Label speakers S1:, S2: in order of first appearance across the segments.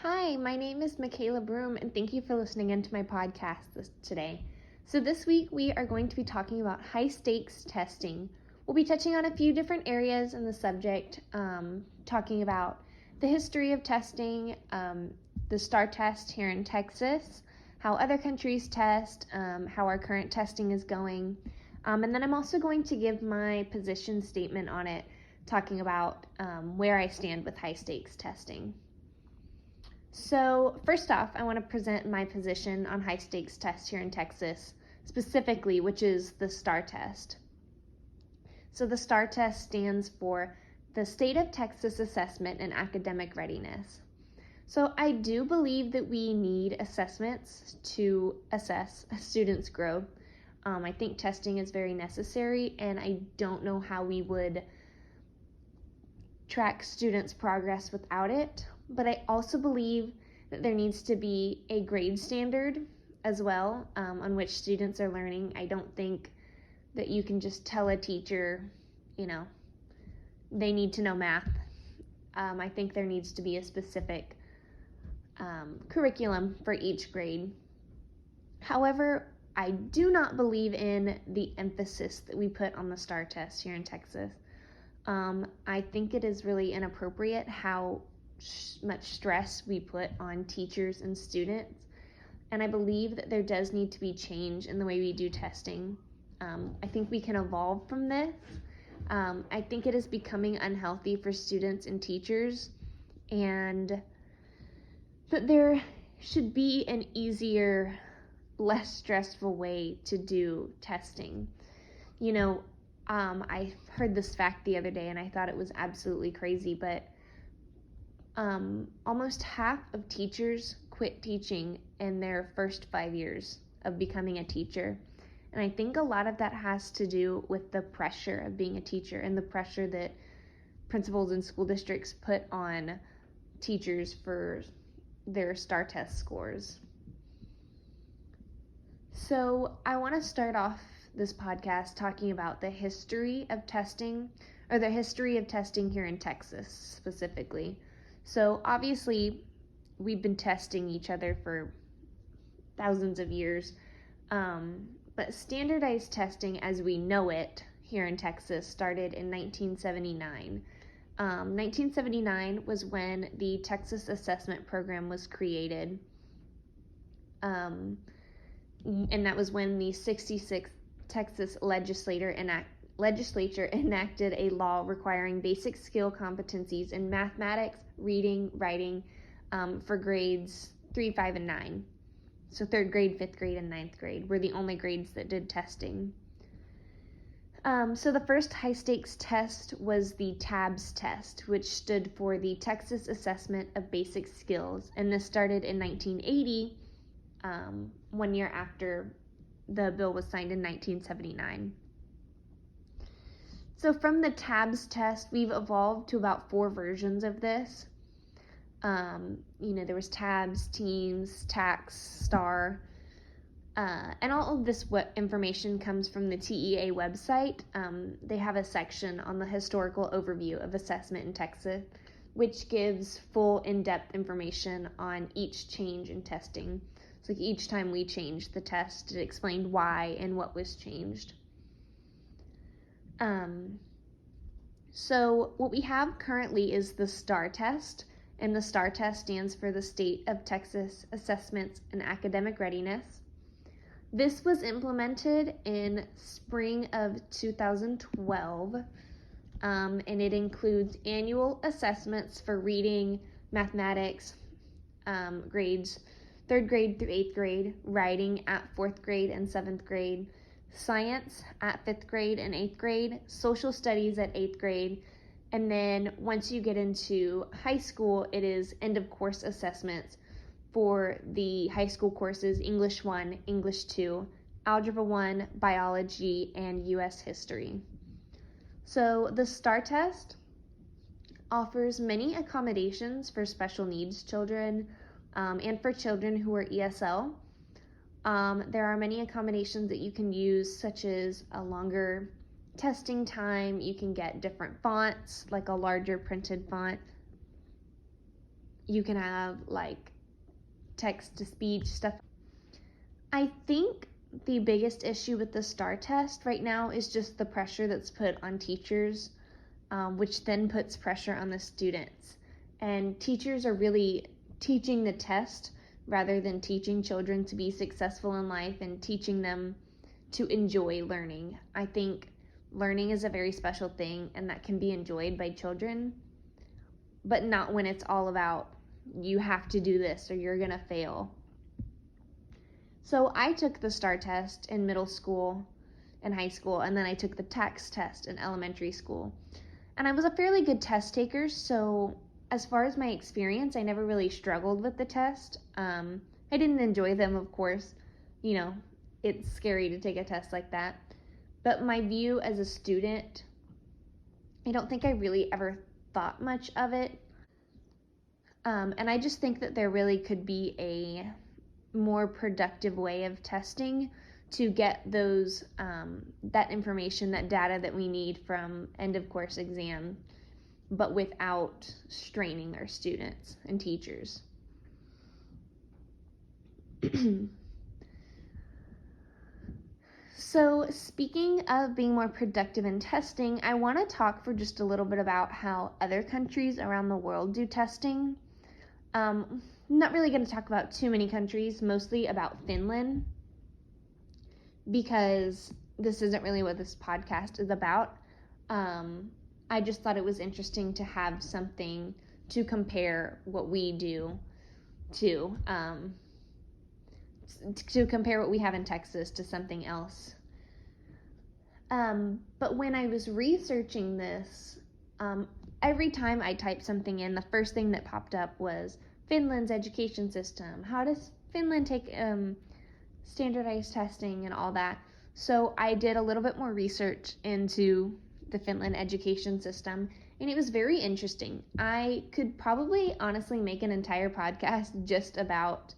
S1: Hi, my name is Michaela Broom, and thank you for listening into my podcast today. So, this week we are going to be talking about high stakes testing. We'll be touching on a few different areas in the subject, talking about the history of testing, the STAR test here in Texas, how other countries test, how our current testing is going, and then I'm also going to give my position statement on it, talking about where I stand with high stakes testing. So first off, I want to present my position on high stakes tests here in Texas, specifically, which is the STAR test. So the STAR test stands for the State of Texas Assessment and Academic Readiness. So I do believe that we need assessments to assess a student's growth. I think testing is very necessary, and I don't know how we would track students' progress without it. But I also believe that there needs to be a grade standard as well, on which students are learning. I don't think that you can just tell a teacher, they need to know math. I think there needs to be a specific curriculum for each grade. However, I do not believe in the emphasis that we put on the STAR test here in Texas. I think it is really inappropriate how much stress we put on teachers and students, and I believe that there does need to be change in the way we do testing. I think we can evolve from this. I think it is becoming unhealthy for students and teachers, and that there should be an easier, less stressful way to do testing. I heard this fact the other day and I thought it was absolutely crazy, but almost half of teachers quit teaching in their first 5 years of becoming a teacher. And I think a lot of that has to do with the pressure of being a teacher and the pressure that principals and school districts put on teachers for their STAR test scores. So I want to start off this podcast talking about the history of testing, or the history of testing here in Texas specifically. So obviously, we've been testing each other for thousands of years, but standardized testing as we know it here in Texas started in 1979. 1979 was when the Texas Assessment Program was created, and that was when the 66th Texas legislature enacted a law requiring basic skill competencies in mathematics, reading, writing, for grades 3, 5, and 9. So 3rd grade, 5th grade, and 9th grade were the only grades that did testing. So the first high stakes test was the TABS test, which stood for the Texas Assessment of Basic Skills, and this started in 1980, 1 year after the bill was signed in 1979. So from the TABS test, we've evolved to about 4 versions of this. There was TABS, TEAMS, TAKS, STAR, and all of this information comes from the TEA website. They have a section on the historical overview of assessment in Texas, which gives full in-depth information on each change in testing. So each time we changed the test, it explained why and what was changed. So what we have currently is the STAR test, and the STAR test stands for the State of Texas Assessments and Academic Readiness. This was implemented in spring of 2012, and it includes annual assessments for reading, mathematics, grades 3rd grade through 8th grade, writing at 4th grade and 7th grade, science at 5th grade and 8th grade, social studies at 8th grade, and then once you get into high school, it is end of course assessments for the high school courses English 1, English 2, Algebra 1, Biology, and U.S. History. So the STAR test offers many accommodations for special needs children, and for children who are ESL. There are many accommodations that you can use, such as a longer testing time. You can get different fonts, like a larger printed font. you can have like text to speech stuff. I think the biggest issue with the STAR test right now is just the pressure that's put on teachers, which then puts pressure on the students. And teachers are really teaching the test rather than teaching children to be successful in life and teaching them to enjoy learning. I think learning is a very special thing and that can be enjoyed by children, but not when it's all about you have to do this or you're gonna fail. So I took the STAR test in middle school and high school, and then I took the TAKS test in elementary school. And I was a fairly good test taker, so as far as my experience, I never really struggled with the test. I didn't enjoy them, of course. You know, it's scary to take a test like that. But my view as a student, I don't think I really ever thought much of it. And I just think that there really could be a more productive way of testing to get those that information, that data that we need from end of course exam, but without straining our students and teachers. So speaking of being more productive in testing, I want to talk for just a little bit about how other countries around the world do testing. I'm not really going to talk about too many countries, mostly about Finland, because this isn't really what this podcast is about. I just thought it was interesting to have something to compare what we do to compare what we have in Texas to something else. But when I was researching this, every time I typed something in, the first thing that popped up was Finland's education system. How does Finland take standardized testing and all that? So I did a little bit more research into the Finland education system, and it was very interesting. I could probably honestly make an entire podcast just about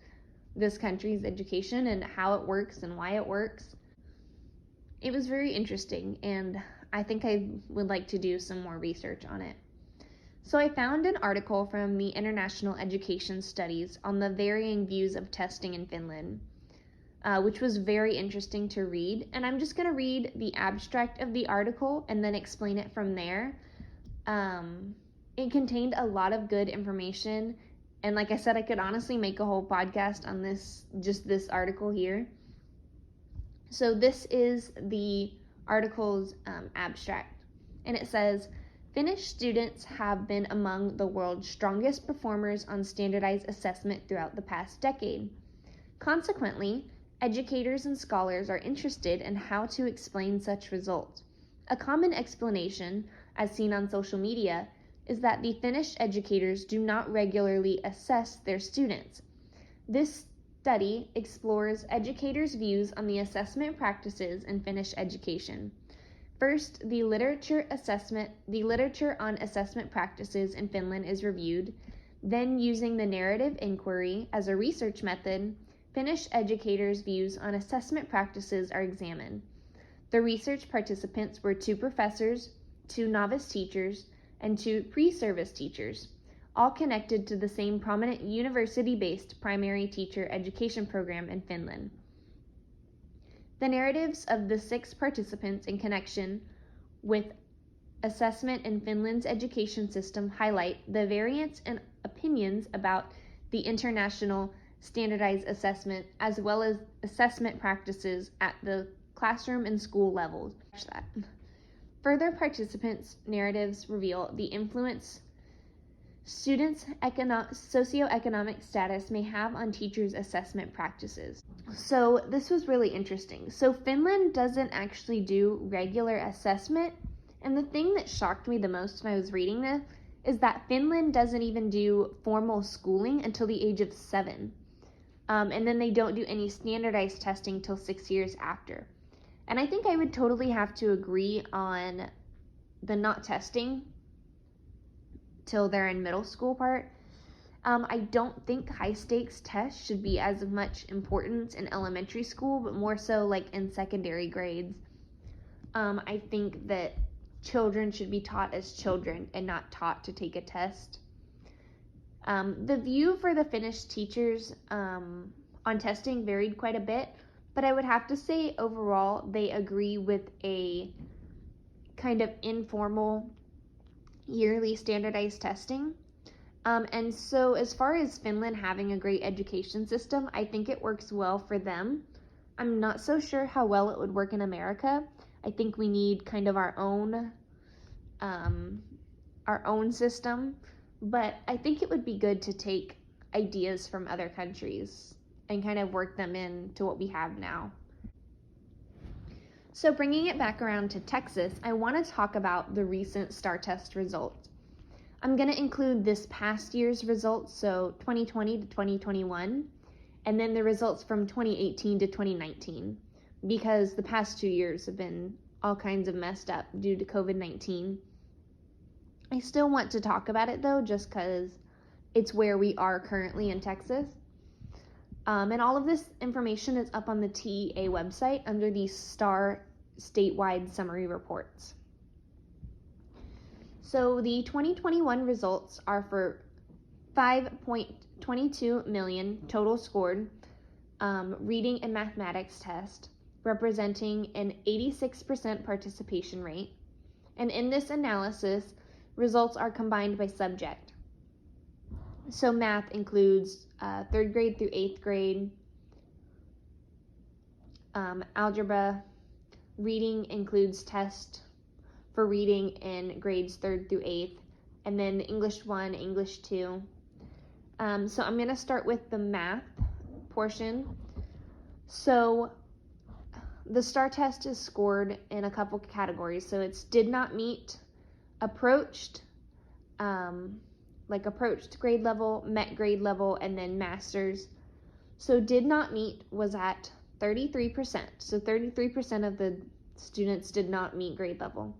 S1: this country's education and how it works and why it works. It was very interesting, and I think I would like to do some more research on it. So I found an article from the International Education Studies on the varying views of testing in Finland, which was very interesting to read. And I'm just going to read the abstract of the article and then explain it from there. It contained a lot of good information. And like I said, I could honestly make a whole podcast on this article here. So this is the article's abstract. And it says, Finnish students have been among the world's strongest performers on standardized assessment throughout the past decade. Consequently, educators and scholars are interested in how to explain such results. A common explanation, as seen on social media, is that the Finnish educators do not regularly assess their students. This study explores educators' views on the assessment practices in Finnish education. First, the literature on assessment practices in Finland is reviewed. Then, using the narrative inquiry as a research method, Finnish educators' views on assessment practices are examined. The research participants were 2 professors, 2 novice teachers, and 2 pre-service teachers, all connected to the same prominent university-based primary teacher education program in Finland. The narratives of the 6 participants in connection with assessment in Finland's education system highlight the variance in opinions about the international standardized assessment as well as assessment practices at the classroom and school levels. Further participants' narratives reveal the influence students' socioeconomic status may have on teachers' assessment practices. So this was really interesting. So Finland doesn't actually do regular assessment, and the thing that shocked me the most when I was reading this is that Finland doesn't even do formal schooling until the age of 7. And then they don't do any standardized testing till 6 years after. And I think I would totally have to agree on the not testing till they're in middle school part. I don't think high stakes tests should be as much importance in elementary school, but more so like in secondary grades. I think that children should be taught as children and not taught to take a test. The view for the Finnish teachers on testing varied quite a bit, but I would have to say overall they agree with a kind of informal yearly standardized testing. And so as far as Finland having a great education system, I think it works well for them. I'm not so sure how well it would work in America. I think we need kind of our own system, but I think it would be good to take ideas from other countries and kind of work them into what we have now. So bringing it back around to Texas, I want to talk about the recent STAAR test results. I'm going to include this past year's results, so 2020 to 2021, and then the results from 2018 to 2019, because the past 2 years have been all kinds of messed up due to COVID-19. I still want to talk about it though, just because it's where we are currently in Texas. And all of this information is up on the TEA website under the STAAR statewide summary reports. So the 2021 results are for 5.22 million total scored reading and mathematics test, representing an 86% participation rate. And in this analysis, results are combined by subject. So math includes 3rd grade through 8th grade, algebra. Reading includes test for reading in grades 3rd through 8th, and then English 1, English 2. So I'm going to start with the math portion. So the STAAR test is scored in a couple categories. So it's did not meet, approached, approached grade level, met grade level, and then masters. So did not meet was at 33%. So 33% of the students did not meet grade level.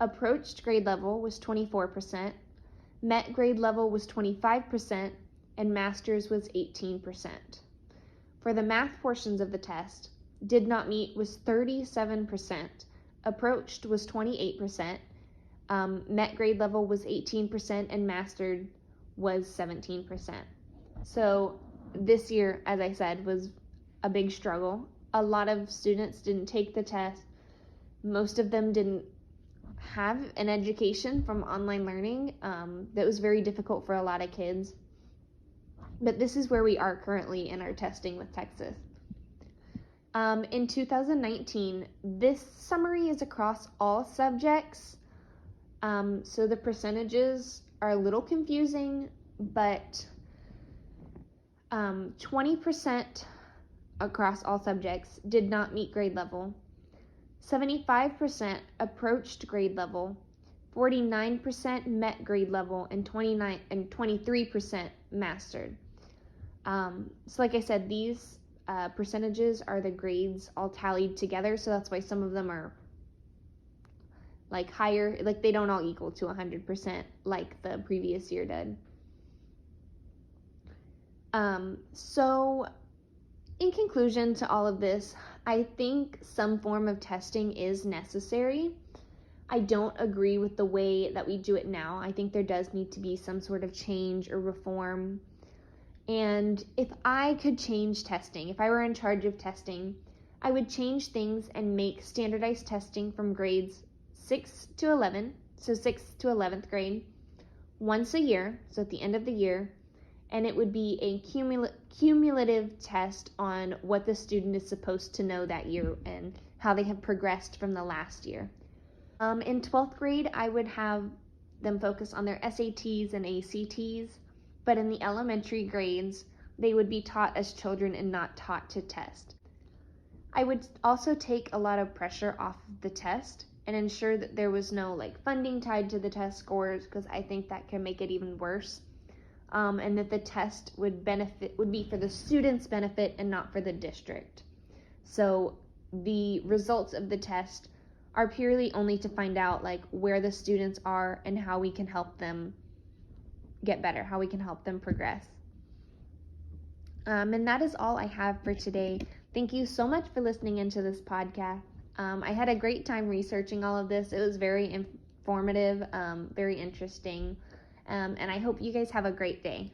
S1: Approached grade level was 24%. Met grade level was 25%, and masters was 18%. For the math portions of the test, did not meet was 37%. Approached was 28%. Met grade level was 18%, and mastered was 17%. So this year, as I said, was a big struggle. A lot of students didn't take the test. Most of them didn't have an education from online learning. That was very difficult for a lot of kids. But this is where we are currently in our testing with Texas. In 2019, this summary is across all subjects. So the percentages are a little confusing, but 20% across all subjects did not meet grade level. 75% approached grade level. 49% met grade level, and 23% mastered. So like I said, these percentages are the grades all tallied together, so that's why some of them are like higher, like they don't all equal to 100% like the previous year did. So in conclusion to all of this, I think some form of testing is necessary. I don't agree with the way that we do it now. I think there does need to be some sort of change or reform. And if I could change testing, if I were in charge of testing, I would change things and make standardized testing from grades 6 to 11, so 6th to 11th grade, once a year, so at the end of the year, and it would be a cumulative test on what the student is supposed to know that year and how they have progressed from the last year. In 12th grade, I would have them focus on their SATs and ACTs, but in the elementary grades, they would be taught as children and not taught to test. I would also take a lot of pressure off of the test and ensure that there was no funding tied to the test scores, because I think that can make it even worse. And that the test would be for the student's benefit and not for the district. So the results of the test are purely only to find out where the students are and how we can help them get better, how we can help them progress. And that is all I have for today. Thank you so much for listening into this podcast. I had a great time researching all of this. It was very informative, very interesting. And I hope you guys have a great day.